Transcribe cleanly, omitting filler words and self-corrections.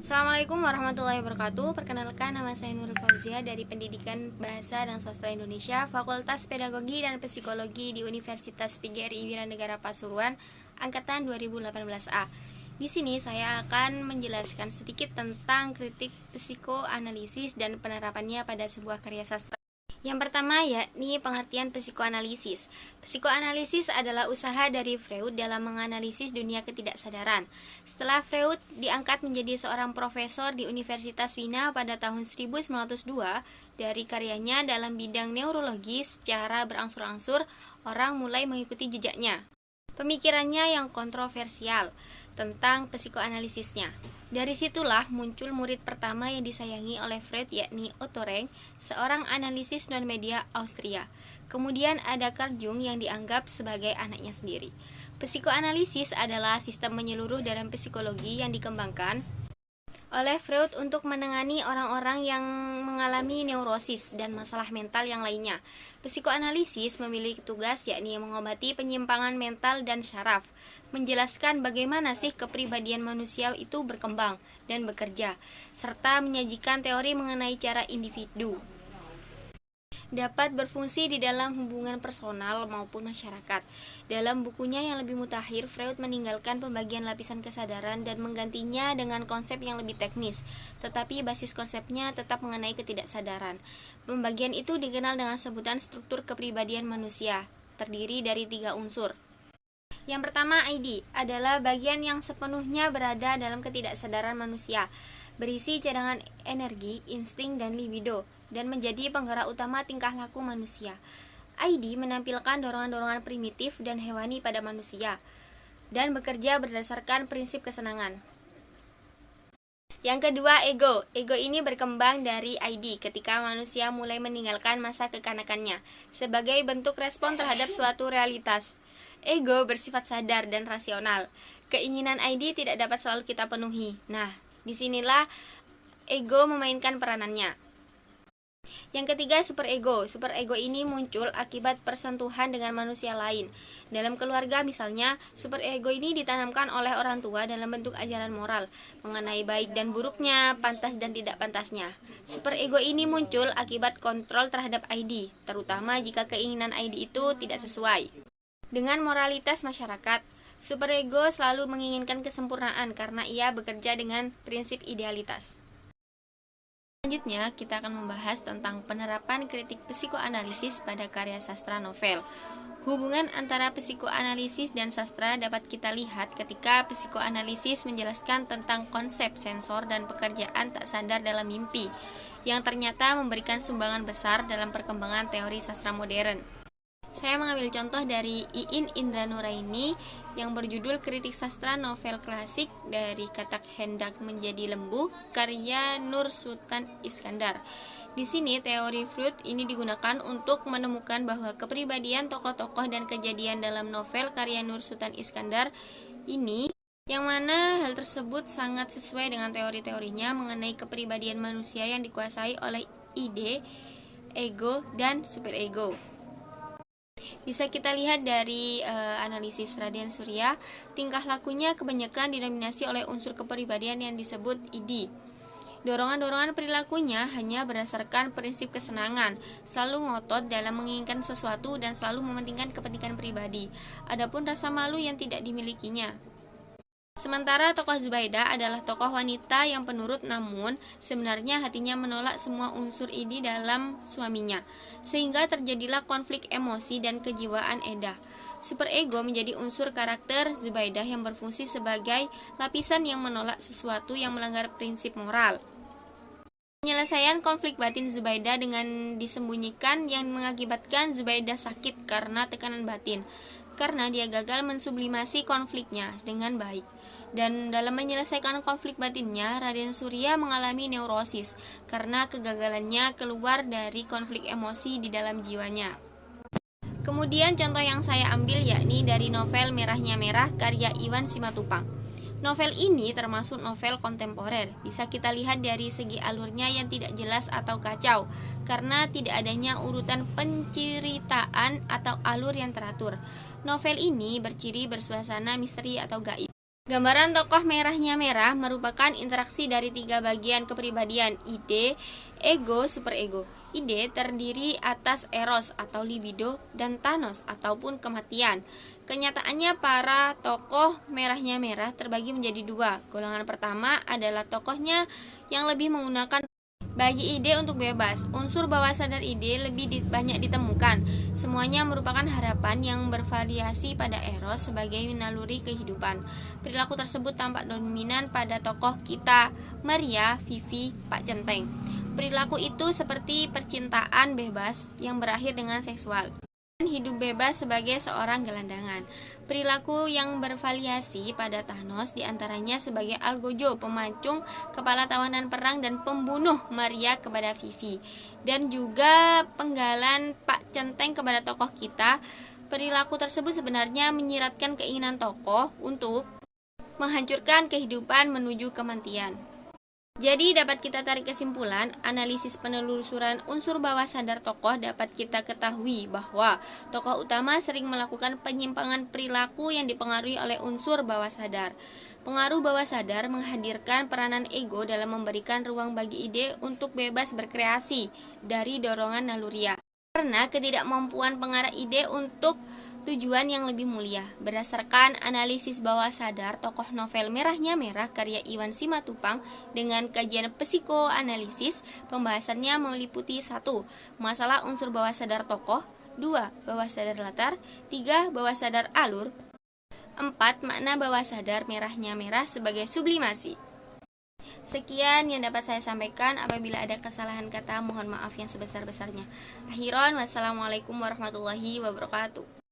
Assalamualaikum warahmatullahi wabarakatuh. Perkenalkan, nama saya Nurul Fauzia dari Pendidikan Bahasa dan Sastra Indonesia, Fakultas Pedagogi dan Psikologi di Universitas PGRI Wiranegara Pasuruan, angkatan 2018A. Di sini saya akan menjelaskan sedikit tentang kritik psikoanalisis dan penerapannya pada sebuah karya sastra. Yang pertama yakni pengertian psikoanalisis. Psikoanalisis adalah usaha dari Freud dalam menganalisis dunia ketidaksadaran. Setelah Freud diangkat menjadi seorang profesor di Universitas Wina pada tahun 1902, dari karyanya dalam bidang neurologi secara berangsur-angsur orang mulai mengikuti jejaknya. Pemikirannya yang kontroversial tentang psikoanalisisnya. Dari situlah muncul murid pertama yang disayangi oleh Freud, yakni Otto Rank, seorang analisis non-media Austria. Kemudian ada Carl Jung yang dianggap sebagai anaknya sendiri. Psikoanalisis adalah sistem menyeluruh dalam psikologi yang dikembangkan oleh Freud untuk menangani orang-orang yang mengalami neurosis dan masalah mental yang lainnya. Psikoanalisis memiliki tugas yakni mengobati penyimpangan mental dan syaraf, menjelaskan bagaimana sih kepribadian manusia itu berkembang dan bekerja, serta menyajikan teori mengenai cara individu dapat berfungsi di dalam hubungan personal maupun masyarakat. Dalam bukunya yang lebih mutakhir, Freud meninggalkan pembagian lapisan kesadaran dan menggantinya dengan konsep yang lebih teknis, tetapi basis konsepnya tetap mengenai ketidaksadaran. Pembagian itu dikenal dengan sebutan struktur kepribadian manusia, terdiri dari 3 unsur. Yang pertama, ID, adalah bagian yang sepenuhnya berada dalam ketidaksadaran manusia, berisi cadangan energi, insting, dan libido, dan menjadi penggerak utama tingkah laku manusia. ID menampilkan dorongan-dorongan primitif dan hewani pada manusia, dan bekerja berdasarkan prinsip kesenangan. Yang kedua, ego. Ego ini berkembang dari ID ketika manusia mulai meninggalkan masa kekanakannya, sebagai bentuk respon terhadap suatu realitas. Ego bersifat sadar dan rasional. Keinginan ID tidak dapat selalu kita penuhi. Nah, disinilah ego memainkan peranannya. Yang ketiga, superego. Superego ini muncul akibat persentuhan dengan manusia lain. Dalam keluarga misalnya, superego ini ditanamkan oleh orang tua dalam bentuk ajaran moral mengenai baik dan buruknya, pantas dan tidak pantasnya. Superego ini muncul akibat kontrol terhadap ID, terutama jika keinginan ID itu tidak sesuai dengan moralitas masyarakat. Superego selalu menginginkan kesempurnaan karena ia bekerja dengan prinsip idealitas. Selanjutnya, kita akan membahas tentang penerapan kritik psikoanalisis pada karya sastra novel. Hubungan antara psikoanalisis dan sastra dapat kita lihat ketika psikoanalisis menjelaskan tentang konsep sensor dan pekerjaan tak sadar dalam mimpi, yang ternyata memberikan sumbangan besar dalam perkembangan teori sastra modern. Saya mengambil contoh dari Iin Indranuraini yang berjudul Kritik Sastra Novel Klasik dari Katak Hendak Menjadi Lembu, karya Nur Sultan Iskandar. Di sini teori Freud ini digunakan untuk menemukan bahwa kepribadian tokoh-tokoh dan kejadian dalam novel karya Nur Sultan Iskandar ini, yang mana hal tersebut sangat sesuai dengan teori-teorinya mengenai kepribadian manusia yang dikuasai oleh ide, ego, dan superego. Bisa kita lihat dari analisis Raden Surya, tingkah lakunya kebanyakan didominasi oleh unsur kepribadian yang disebut ID. Dorongan-dorongan perilakunya hanya berdasarkan prinsip kesenangan, selalu ngotot dalam menginginkan sesuatu dan selalu mementingkan kepentingan pribadi. Adapun rasa malu yang tidak dimilikinya. Sementara tokoh Zubaidah adalah tokoh wanita yang penurut, namun sebenarnya hatinya menolak semua unsur ini dalam suaminya, sehingga terjadilah konflik emosi dan kejiwaan Edah. Superego menjadi unsur karakter Zubaidah yang berfungsi sebagai lapisan yang menolak sesuatu yang melanggar prinsip moral. Penyelesaian konflik batin Zubaidah dengan disembunyikan yang mengakibatkan Zubaidah sakit karena tekanan batin, karena dia gagal mensublimasi konfliknya dengan baik. Dan dalam menyelesaikan konflik batinnya, Raden Surya mengalami neurosis karena kegagalannya keluar dari konflik emosi di dalam jiwanya. Kemudian contoh yang saya ambil yakni dari novel Merahnya Merah karya Iwan Simatupang. Novel ini termasuk novel kontemporer. Bisa kita lihat dari segi alurnya yang tidak jelas atau kacau, karena tidak adanya urutan penceritaan atau alur yang teratur. Novel ini berciri bersuasana misteri atau gaib. Gambaran tokoh merahnya merah merupakan interaksi dari tiga bagian kepribadian, ide, ego, superego. Ide terdiri atas eros atau libido dan thanos ataupun kematian. Kenyataannya para tokoh merahnya merah terbagi menjadi dua. Golongan pertama adalah tokohnya yang lebih menggunakan bagi ide untuk bebas. Unsur bawah sadar ide lebih banyak ditemukan. Semuanya merupakan harapan yang bervariasi pada eros sebagai naluri kehidupan. Perilaku tersebut tampak dominan pada tokoh kita, Maria, Vivi, Pak Centeng. Perilaku itu seperti percintaan bebas yang berakhir dengan seksual. Hidup bebas sebagai seorang gelandangan. Perilaku yang bervariasi pada Thanos diantaranya sebagai algojo, pemancung, kepala tawanan perang dan pembunuh Maria kepada Vivi, dan juga penggalan Pak Centeng kepada tokoh kita. Perilaku tersebut sebenarnya menyiratkan keinginan tokoh untuk menghancurkan kehidupan menuju kematian. Jadi dapat kita tarik kesimpulan, analisis penelusuran unsur bawah sadar tokoh dapat kita ketahui bahwa tokoh utama sering melakukan penyimpangan perilaku yang dipengaruhi oleh unsur bawah sadar. Pengaruh bawah sadar menghadirkan peranan ego dalam memberikan ruang bagi ide untuk bebas berkreasi dari dorongan naluriah. Karena ketidakmampuan pengarah ide untuk tujuan yang lebih mulia. Berdasarkan analisis bawah sadar tokoh novel Merahnya Merah karya Iwan Simatupang dengan kajian psikoanalisis, pembahasannya meliputi 1. Masalah unsur bawah sadar tokoh, 2. Bawah sadar latar, 3. Bawah sadar alur, 4. Makna bawah sadar Merahnya Merah sebagai sublimasi. Sekian yang dapat saya sampaikan. Apabila ada kesalahan kata, mohon maaf yang sebesar-besarnya. Akhiron, wassalamualaikum warahmatullahi wabarakatuh.